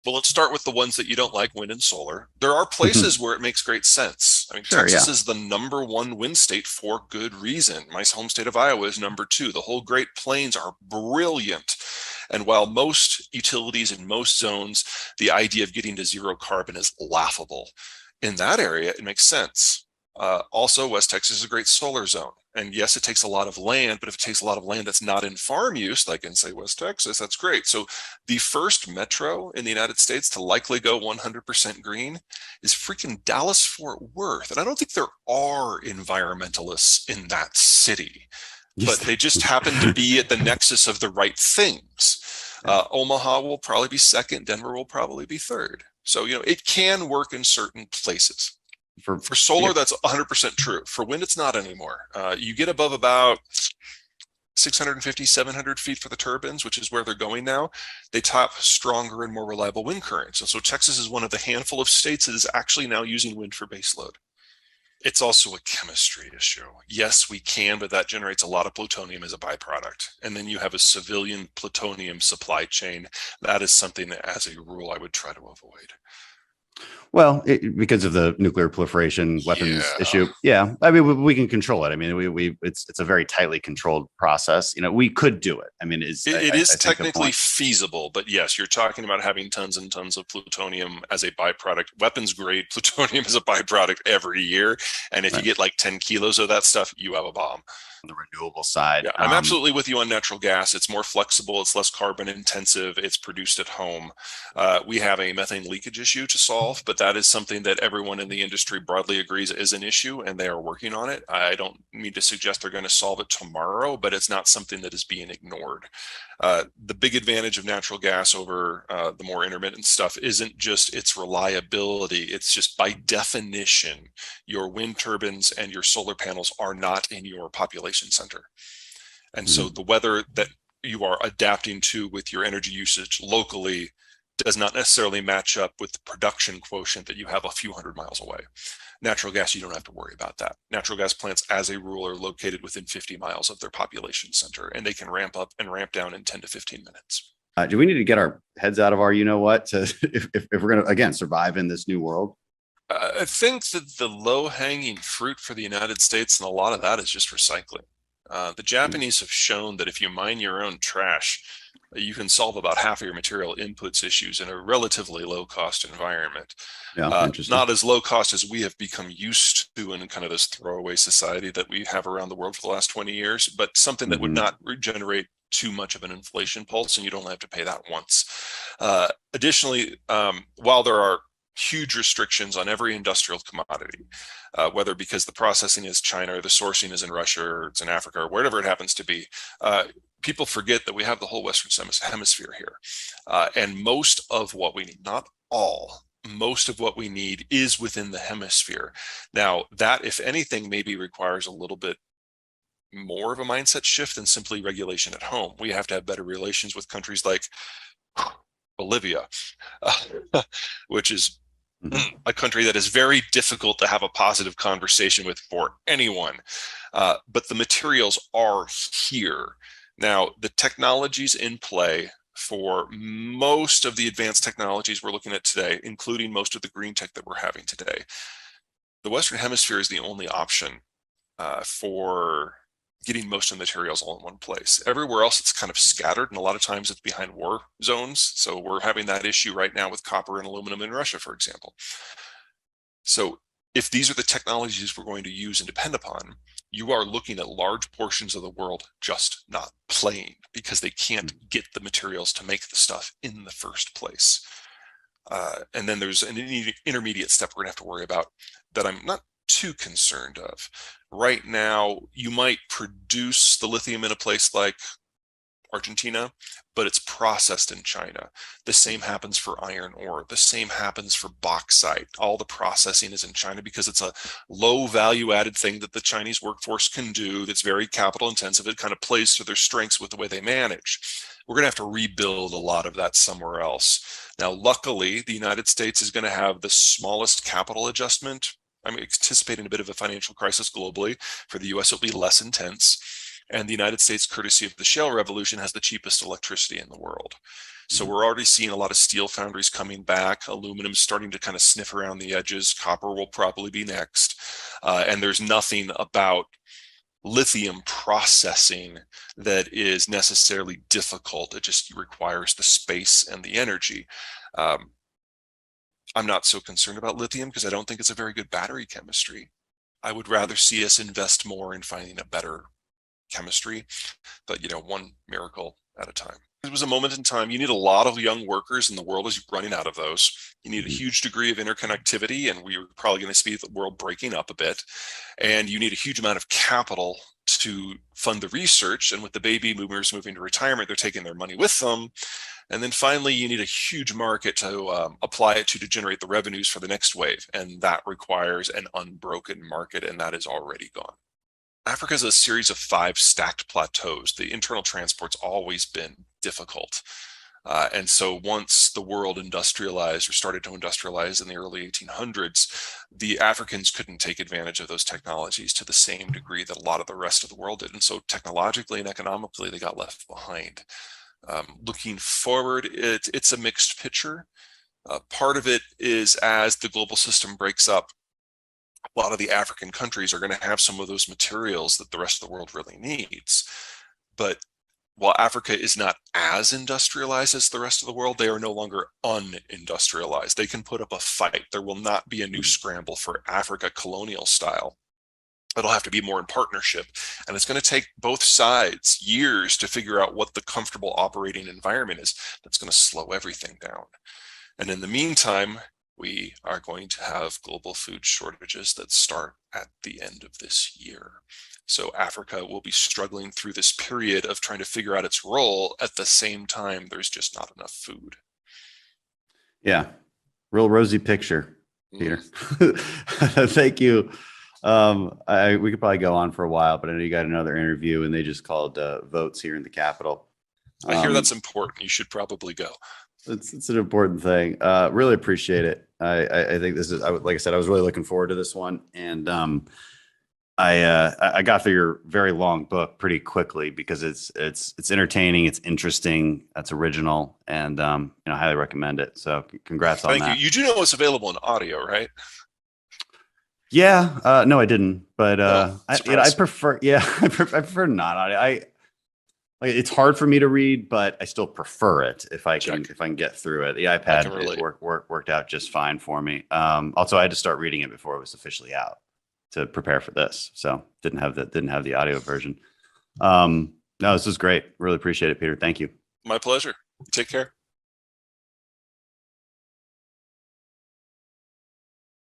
Well, let's start with the ones that you don't like, wind and solar. There are places where it makes great sense. I mean, Sure, Texas yeah. is the #1 wind state for good reason. My home state of Iowa is #2. The whole Great Plains are brilliant. And while most utilities in most zones, the idea of getting to zero carbon is laughable. In that area, it makes sense. Also, West Texas is a great solar zone. And yes, it takes a lot of land, but if it takes a lot of land that's not in farm use, like in, say, West Texas, that's great. So the first metro in the United States to likely go 100% green is freaking Dallas Fort Worth. And I don't think there are environmentalists in that city, Yes. but they just happen to be at the nexus of the right things. Yeah. Omaha will probably be second. Denver will probably be third. So, it can work in certain places. For For solar, yeah. that's 100% true. For wind, it's not anymore. You get above about 650, 700 feet for the turbines, which is where they're going now. They top stronger and more reliable wind currents. And so Texas is one of the handful of states that is actually now using wind for baseload. It's also a chemistry issue. Yes, we can, but that generates a lot of plutonium as a byproduct. And then you have a civilian plutonium supply chain. That is something that, as a rule, I would try to avoid. Well, because of the nuclear proliferation weapons Yeah. issue, yeah. I mean, we can control it. I mean, it's a very tightly controlled process. We could do it. I mean, It is I think the technically point. feasible, but yes, you're talking about having tons and tons of plutonium as a byproduct. Weapons grade plutonium is a byproduct every year. And if you Right. get like 10 kilos of that stuff, you have a bomb. On the renewable side. Yeah, I'm absolutely with you on natural gas. It's more flexible, it's less carbon intensive, it's produced at home. We have a methane leakage issue to solve, but that is something that everyone in the industry broadly agrees is an issue, and they are working on it. I don't mean to suggest they're going to solve it tomorrow, but it's not something that is being ignored. The big advantage of natural gas over the more intermittent stuff isn't just its reliability. It's just by definition, your wind turbines and your solar panels are not in your population center. And so Mhm. the weather that you are adapting to with your energy usage locally does not necessarily match up with the production quotient that you have a few hundred miles away. Natural gas, you don't have to worry about that. Natural gas plants, as a rule, are located within 50 miles of their population center, and they can ramp up and ramp down in 10 to 15 minutes. Do we need to get our heads out of our what to if we're going to again survive in this new world? I think that the low-hanging fruit for the United States, and a lot of that is just recycling. The Mm. Japanese have shown that if you mine your own trash, you can solve about half of your material inputs issues in a relatively low-cost environment. Yeah, interesting. Not as low cost as we have become used to in kind of this throwaway society that we have around the world for the last 20 years, but something that would Hmm. not regenerate too much of an inflation pulse, and you don't have to pay that once. Additionally, while there are huge restrictions on every industrial commodity, whether because the processing is China or the sourcing is in Russia or it's in Africa or wherever it happens to be, people forget that we have the whole Western hemisphere here. And most of what we need, not all, most of what we need is within the hemisphere. Now, that, if anything, maybe requires a little bit more of a mindset shift than simply regulation at home. We have to have better relations with countries like Bolivia, which is Hmm. a country that is very difficult to have a positive conversation with for anyone. But the materials are here. Now, the technologies in play for most of the advanced technologies we're looking at today, including most of the green tech that we're having today, the Western Hemisphere is the only option for getting most of the materials all in one place. Everywhere else, it's kind of scattered, and a lot of times it's behind war zones. So we're having that issue right now with copper and aluminum in Russia, for example. So if these are the technologies we're going to use and depend upon, you are looking at large portions of the world just not playing because they can't get the materials to make the stuff in the first place. And then there's an intermediate step we're going to have to worry about that I'm not too concerned of. Right now, you might produce the lithium in a place like Argentina, but it's processed in China. The same happens for iron ore. The same happens for bauxite. All the processing is in China because it's a low value added thing that the Chinese workforce can do that's very capital intensive. It kind of plays to their strengths with the way they manage. We're going to have to rebuild a lot of that somewhere else. Now, luckily, the United States is going to have the smallest capital adjustment. I'm anticipating a bit of a financial crisis globally. For the US, it'll be less intense. And the United States, courtesy of the shale revolution, has the cheapest electricity in the world. So Mhm. we're already seeing a lot of steel foundries coming back. Aluminum is starting to kind of sniff around the edges. Copper will probably be next. And there's nothing about lithium processing that is necessarily difficult. It just requires the space and the energy. Um, I'm not so concerned about lithium because I don't think it's a very good battery chemistry. I would rather see us invest more in finding a better chemistry, but one miracle at a time. It was a moment in time. You need a lot of young workers, and the world is running out of those. You need a Mhm. huge degree of interconnectivity, and we're probably going to see the world breaking up a bit. And you need a huge amount of capital to fund the research. And with the baby boomers moving to retirement, they're taking their money with them. And then finally, you need a huge market to apply it to generate the revenues for the next wave. And that requires an unbroken market, and that is already gone. Africa is a series of 5 stacked plateaus. The internal transport's always been difficult. And so once the world industrialized or started to industrialize in the early 1800s, the Africans couldn't take advantage of those technologies to the same degree that a lot of the rest of the world did. And so technologically and economically, they got left behind. Looking forward, it's a mixed picture. Part of it is as the global system breaks up, a lot of the African countries are going to have some of those materials that the rest of the world really needs. But while Africa is not as industrialized as the rest of the world, they are no longer unindustrialized. They can put up a fight. There will not be a new scramble for Africa colonial style. It'll have to be more in partnership. And it's going to take both sides years to figure out what the comfortable operating environment is that's going to slow everything down. And in the meantime, we are going to have global food shortages that start at the end of this year. So Africa will be struggling through this period of trying to figure out its role. At the same time, there's just not enough food. Yeah. Real rosy picture, Peter. Mm. Thank you. We could probably go on for a while, but I know you got another interview and they just called votes here in the Capitol. I hear Um, that's important. You should probably go. it's an important thing. Really appreciate it. I think this is, like I said, I was really looking forward to this one. And I got through your very long book pretty quickly because it's entertaining, it's interesting, it's original, and I highly recommend it. So congrats on Thank you. that. You do know it's available in audio, right? Yeah, no, I didn't, but Oh, I surprise. prefer, yeah, I prefer not. I like it's hard for me to read, but I still prefer it Check. if I can get through it. The I can iPad it relate. worked out just fine for me. Also, I had to start reading it before it was officially out to prepare for this, so didn't have the audio version. No, this was great. Really appreciate it, Peter. Thank you. My pleasure. Take care.